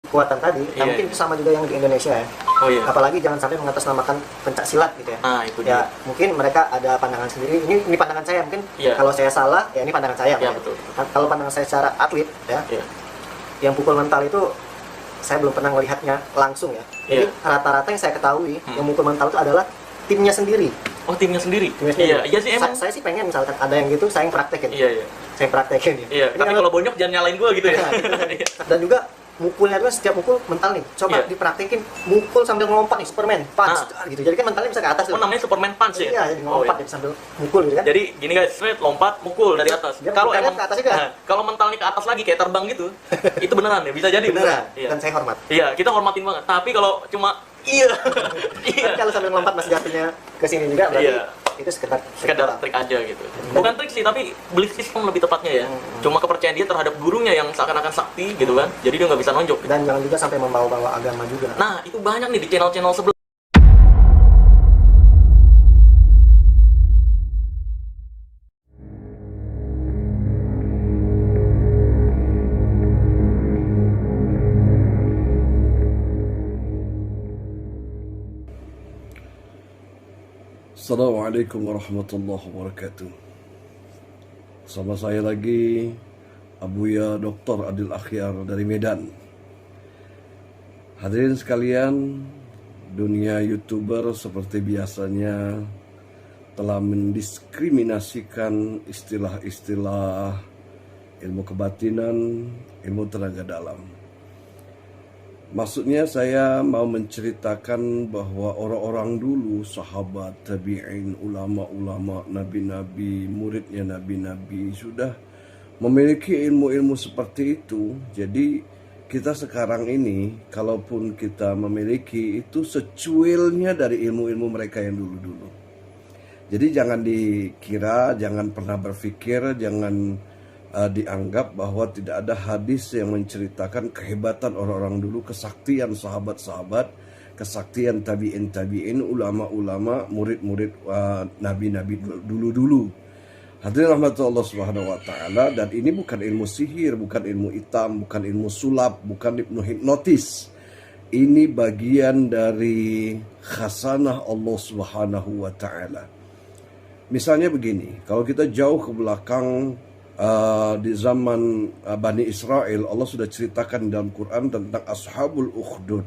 kekuatan tadi, nah mungkin itu sama juga yang di Indonesia ya. Oh iya. Apalagi jangan sampai mengatasnamakan pencak silat gitu ya. Itu ya dia. mungkin mereka ada pandangan sendiri. Ini pandangan saya, mungkin kalau saya salah ya ini pandangan saya. Iya, betul. Kalau pandangan saya secara atlet ya, yang pukul mental itu saya belum pernah melihatnya langsung ya. Jadi rata-rata yang saya ketahui yang mukul mental itu adalah timnya sendiri. Oh, timnya sendiri. Iya sih emang. Saya sih pengen misalkan ada yang gitu, saya yang praktekin. Iya. Saya praktekin ya. Iya, tapi kalau bonyok jangan nyalain gua gitu ya. Dan juga mukulnya itu setiap mukul mental nih. Coba dipraktekin mukul sambil ngelompat nih, Superman punch gitu. Jadi kan mentalnya bisa ke atas. Oh, namanya Superman punch ya? Iya, jadi ngelompat gitu sambil mukul gitu kan. Jadi gini guys, straight lompat, mukul dari atas. Kalau emang ke atas juga. Kalau mentalnya ke atas lagi kayak terbang gitu, itu beneran ya, bisa jadi beneran. Iya. Dan saya hormat. Iya, kita hormatin banget. Tapi kalau cuma iya. Kalau sambil ngelompat masih jatuhnya ke sini juga berarti itu sekedar trik aja gitu. Bukan trik sih, tapi belief system lebih tepatnya ya. Cuma kepercayaan dia terhadap gurunya yang seakan-akan sakti gitu kan. Jadi dia nggak bisa nonjok. Dan jangan juga sampai membawa-bawa agama juga. Nah, itu banyak nih di channel-channel sebelah. Assalamualaikum warahmatullahi wabarakatuh. Sama saya lagi Abuya Dr. Adil Akhyar dari Medan. Hadirin sekalian, dunia YouTuber seperti biasanya telah mendiskriminasikan istilah-istilah ilmu kebatinan, ilmu tenaga dalam. Maksudnya saya mau menceritakan bahwa orang-orang dulu, sahabat, tabi'in, ulama-ulama, nabi-nabi, muridnya nabi-nabi sudah memiliki ilmu-ilmu seperti itu. Jadi kita sekarang ini, kalaupun kita memiliki itu secuilnya dari ilmu-ilmu mereka yang dulu-dulu. Jadi jangan dikira, jangan pernah berpikir, jangan dianggap bahwa tidak ada hadis yang menceritakan kehebatan orang-orang dulu, kesaktian sahabat-sahabat, kesaktian tabi'in, ulama-ulama, murid-murid nabi-nabi dulu-dulu. Hadirin rahmatullah subhanahu wa ta'ala. Dan ini bukan ilmu sihir, bukan ilmu hitam, bukan ilmu sulap, bukan ilmu hipnotis. Ini bagian dari khasanah Allah subhanahu wa ta'ala. Misalnya begini, kalau kita jauh ke belakang, di zaman Bani Israel, Allah sudah ceritakan dalam Quran tentang Ashabul Ukhdud.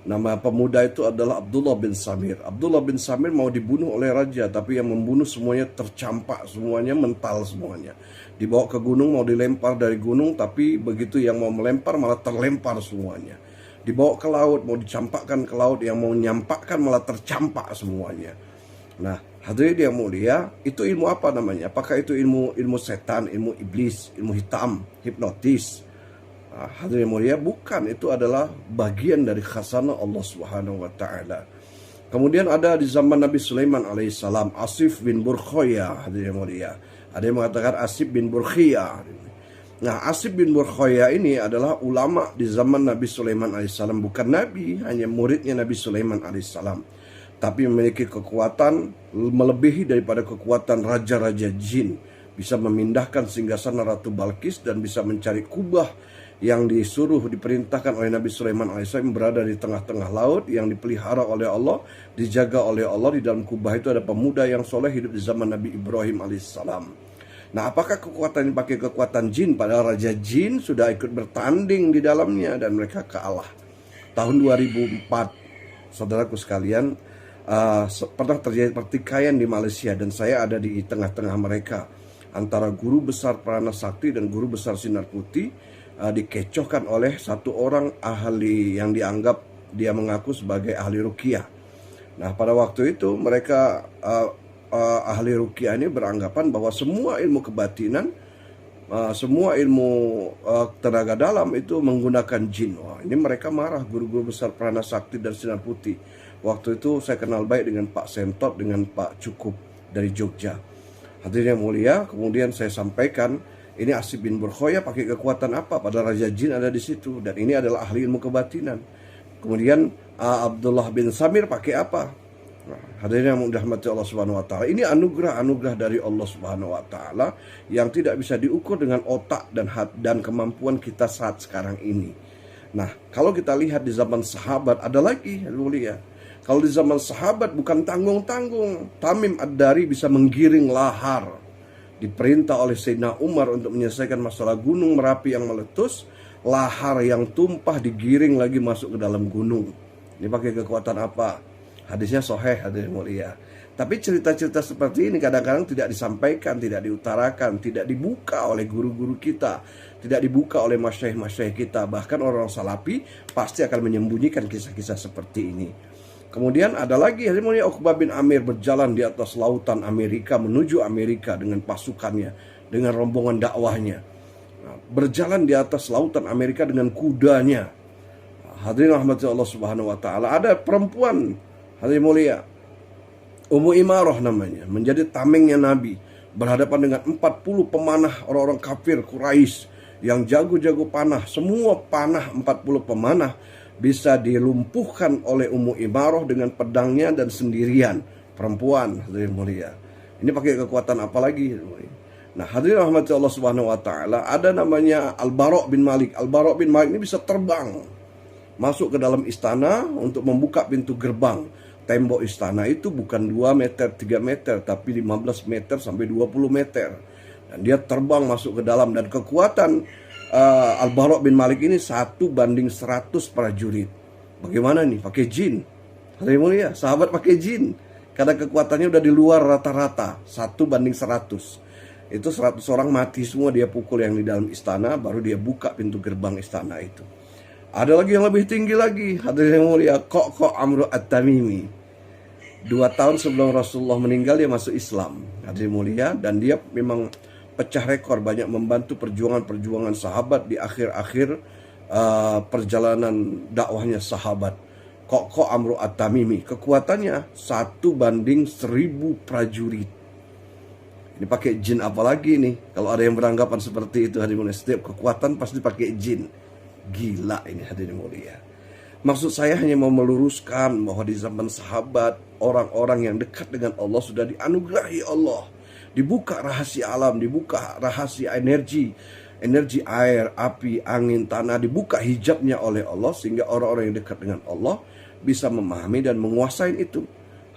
Nama pemuda itu adalah Abdullah bin Samir. Abdullah bin Samir mau dibunuh oleh raja, tapi yang membunuh semuanya tercampak, semuanya mental semuanya. Dibawa ke gunung, mau dilempar dari gunung, tapi begitu yang mau melempar malah terlempar semuanya. Dibawa ke laut, mau dicampakkan ke laut, yang mau nyampakkan malah tercampak semuanya. Nah, hadirin yang mulia, itu ilmu apa namanya? Apakah itu ilmu setan, ilmu iblis, ilmu hitam, hipnotis? Nah, hadirin yang mulia, bukan. Itu adalah bagian dari khasanah Allah Subhanahu wa taala. Kemudian ada di zaman Nabi Sulaiman alaihissalam, Asif bin Burkhoya, hadirin yang mulia. Ada yang mengatakan Asif bin Burkhia. Nah, Asif bin Burkhoya ini adalah ulama di zaman Nabi Sulaiman alaihissalam, bukan nabi, hanya muridnya Nabi Sulaiman alaihissalam. Tapi memiliki kekuatan melebihi daripada kekuatan raja-raja jin. Bisa memindahkan singgasana Ratu Balkis dan bisa mencari kubah yang diperintahkan oleh Nabi Sulaiman alaihissalam berada di tengah-tengah laut, yang dipelihara oleh Allah, dijaga oleh Allah. Di dalam kubah itu ada pemuda yang soleh hidup di zaman Nabi Ibrahim alaihissalam. Nah, apakah kekuatan ini pakai kekuatan jin? Padahal raja jin sudah ikut bertanding di dalamnya dan mereka kalah. Tahun 2004, saudaraku sekalian, pernah terjadi pertikaian di Malaysia dan saya ada di tengah-tengah mereka antara guru besar Prana Sakti dan guru besar Sinar Putih, dikecohkan oleh satu orang ahli yang dianggap dia mengaku sebagai ahli ruqyah. Nah, pada waktu itu mereka ahli ruqyah ini beranggapan bahwa semua ilmu kebatinan, semua ilmu tenaga dalam itu menggunakan jin. Wah, ini mereka marah, guru-guru besar Prana Sakti dan Sinar Putih. Waktu itu saya kenal baik dengan Pak Sentot, dengan Pak Cukup dari Jogja. Hadirin yang mulia, kemudian saya sampaikan, ini Asif bin Burkhoya pakai kekuatan apa? Padahal Raja Jin ada di situ, dan ini adalah ahli ilmu kebatinan. Kemudian Abdullah bin Samir pakai apa? Nah, hadirin yang dirahmati Allah Subhanahu wa taala, ini anugerah dari Allah Subhanahu wa taala yang tidak bisa diukur dengan otak dan kemampuan kita saat sekarang ini. Nah, kalau kita lihat di zaman sahabat ada lagi, mulia. Kalau di zaman sahabat bukan tanggung-tanggung. Tamim Ad-Dari bisa menggiring lahar. Diperintah oleh Sayyidina Umar untuk menyelesaikan masalah gunung Merapi yang meletus. Lahar yang tumpah digiring lagi masuk ke dalam gunung. Ini pakai kekuatan apa? Hadisnya sahih, hadirin mulia. Tapi cerita-cerita seperti ini kadang-kadang tidak disampaikan, tidak diutarakan, tidak dibuka oleh guru-guru kita, tidak dibuka oleh masyayikh-masyayikh kita. Bahkan orang salafi pasti akan menyembunyikan kisah-kisah seperti ini. Kemudian ada lagi, hadirin mulia, Uqbah bin Amir berjalan di atas lautan Amerika menuju Amerika dengan pasukannya, dengan rombongan dakwahnya. Nah, berjalan di atas lautan Amerika dengan kudanya. Hadirin rahmatullah Allah Subhanahu wa taala. Ada perempuan, hadirin mulia, Ummu Imarah namanya, menjadi tamengnya Nabi, berhadapan dengan 40 pemanah orang-orang kafir Quraisy yang jago-jago panah. Semua panah 40 pemanah bisa dilumpuhkan oleh Ummu Imarah dengan pedangnya dan sendirian. Perempuan, hadirin mulia. Ini pakai kekuatan apa lagi? Nah, hadirin rahmatullah Subhanahu wa taala, ada namanya Al-Bara' bin Malik. Al-Bara' bin Malik ini bisa terbang masuk ke dalam istana untuk membuka pintu gerbang. Tembok istana itu bukan 2 meter, 3 meter, tapi 15 meter sampai 20 meter. Dan dia terbang masuk ke dalam, dan kekuatan Al-Bara' bin Malik ini 1:100 prajurit. Bagaimana nih? Pakai jin. Hadirin mulia, sahabat pakai jin. Karena kekuatannya udah di luar rata-rata, 1:100. Itu 100 orang mati semua, dia pukul yang di dalam istana, baru dia buka pintu gerbang istana itu. Ada lagi yang lebih tinggi lagi, hadirin mulia, Qaqqa' Amr At-Tamimi. 2 tahun sebelum Rasulullah meninggal dia masuk Islam, hadirin mulia, dan dia memang pecah rekor, banyak membantu perjuangan-perjuangan sahabat di akhir-akhir perjalanan dakwahnya sahabat. Qaqqa' Amr At-Tamimi, kekuatannya 1:1000 prajurit. Ini pakai jin apa lagi nih? Kalau ada yang beranggapan seperti itu, hadirin mulia, setiap kekuatan pasti pakai jin. Gila ini, hadirin mulia. Maksud saya hanya mau meluruskan bahwa di zaman sahabat, orang-orang yang dekat dengan Allah sudah dianugerahi Allah. Dibuka rahasia alam, dibuka rahasia energi air, api, angin, tanah, dibuka hijabnya oleh Allah, sehingga orang-orang yang dekat dengan Allah bisa memahami dan menguasai itu.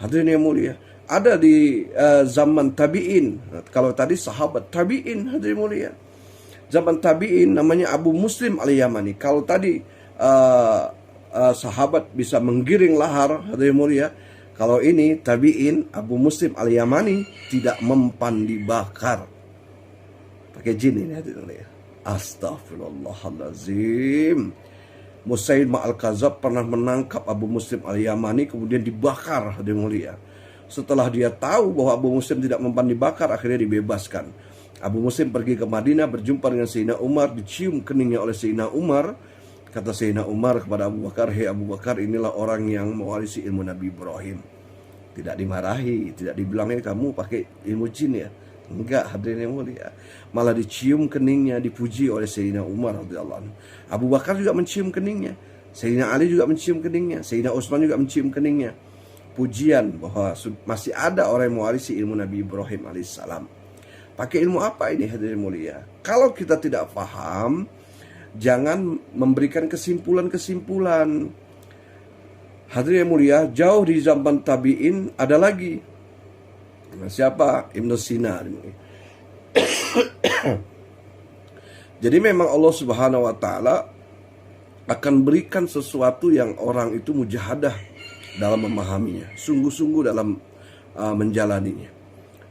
Hadirin yang mulia, ada di zaman tabi'in. Kalau tadi sahabat, tabi'in, hadirin mulia. Zaman tabi'in namanya Abu Muslim Al-Yamani. Kalau tadi sahabat bisa menggiring lahar, hadirin mulia. Kalau ini tabi'in, Abu Muslim Al-Yamani tidak mempan dibakar. Pakai jin ini, hadirin mulia. Astaghfirullahalazim. Musailmah Al-Kadzab pernah menangkap Abu Muslim Al-Yamani, kemudian dibakar, hadirin mulia. Setelah dia tahu bahwa Abu Muslim tidak mempan dibakar, akhirnya dibebaskan. Abu Muslim pergi ke Madinah, berjumpa dengan Sayyidina Umar, dicium keningnya oleh Sayyidina Umar. Kata Sayyidina Umar kepada Abu Bakar, "Hei Abu Bakar, inilah orang yang mewarisi ilmu Nabi Ibrahim." Tidak dimarahi, tidak dibilang, "Kamu pakai ilmu jin ya?" Enggak, hadirin yang mulia. Malah dicium keningnya, dipuji oleh Sayyidina Umar radhiyallahu anhu. Abu Bakar juga mencium keningnya. Sayyidina Ali juga mencium keningnya. Sayyidina Utsman juga mencium keningnya. Pujian bahwa masih ada orang yang mewarisi ilmu Nabi Ibrahim alaihissalam. Pakai ilmu apa ini, hadirin mulia? Kalau kita tidak paham, jangan memberikan kesimpulan-kesimpulan. Hadirin mulia, jauh di zaman tabi'in ada lagi. Siapa? Ibnu Sina. Jadi memang Allah Subhanahu wa taala akan berikan sesuatu yang orang itu mujahadah dalam memahaminya, sungguh-sungguh dalam menjalaninya.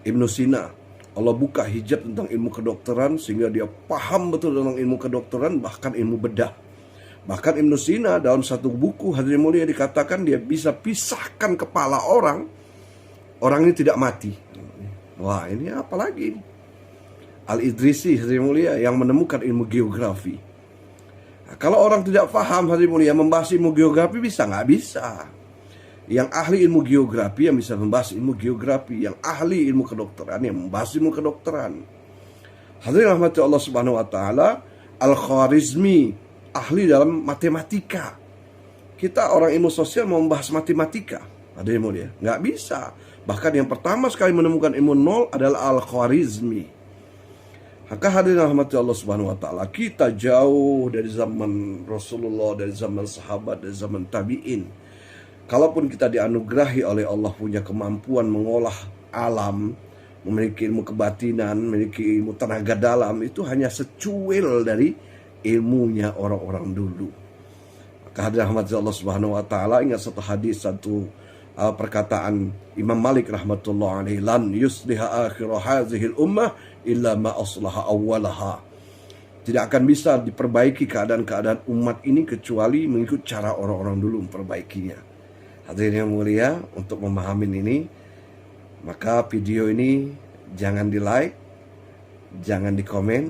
Ibnu Sina, Allah buka hijab tentang ilmu kedokteran sehingga dia paham betul tentang ilmu kedokteran, bahkan ilmu bedah. Bahkan Ibnu Sina dalam satu buku, hadirin mulia, dikatakan dia bisa pisahkan kepala orang ini tidak mati. Wah, ini apa lagi? Al-Idrisi, hadirin mulia, yang menemukan ilmu geografi. Nah, kalau orang tidak paham, hadirin mulia, membahas ilmu geografi bisa? Nggak bisa. Yang ahli ilmu geografi yang bisa membahas ilmu geografi, yang ahli ilmu kedokteran yang membahas ilmu kedokteran. Hadirin rahmati Allah Subhanahu wa taala, Al-Khwarizmi ahli dalam matematika. Kita orang ilmu sosial mau membahas matematika, hadirin mulia, nggak bisa. Bahkan yang pertama sekali menemukan ilmu nol adalah Al-Khwarizmi. Maka hadirin rahmati Allah Subhanahu wa taala, kita jauh dari zaman Rasulullah, dari zaman sahabat, dari zaman tabi'in. Kalaupun kita dianugerahi oleh Allah punya kemampuan mengolah alam, memiliki ilmu kebatinan, memiliki ilmu tenaga dalam, itu hanya secuil dari ilmunya orang-orang dulu. Maka hadirin rahmati Allah Subhanahu wa taala, ingat satu hadis, satu perkataan Imam Malik rahmatullah alaihi, lan yusliha akhirah hazihil ummah illa ma aslaha awwalaha. Tidak akan bisa diperbaiki keadaan-keadaan umat ini kecuali mengikut cara orang-orang dulu memperbaikinya. Hadirin yang mulia, untuk memahami ini, maka video ini jangan di like, jangan di komen,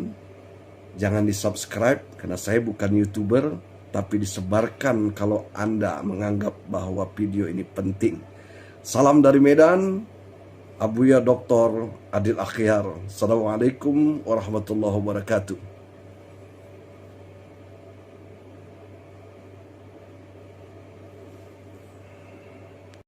jangan di subscribe, karena saya bukan YouTuber, tapi disebarkan kalau Anda menganggap bahwa video ini penting. Salam dari Medan, Abuya Dr. Adil Akhyar. Assalamualaikum warahmatullahi wabarakatuh.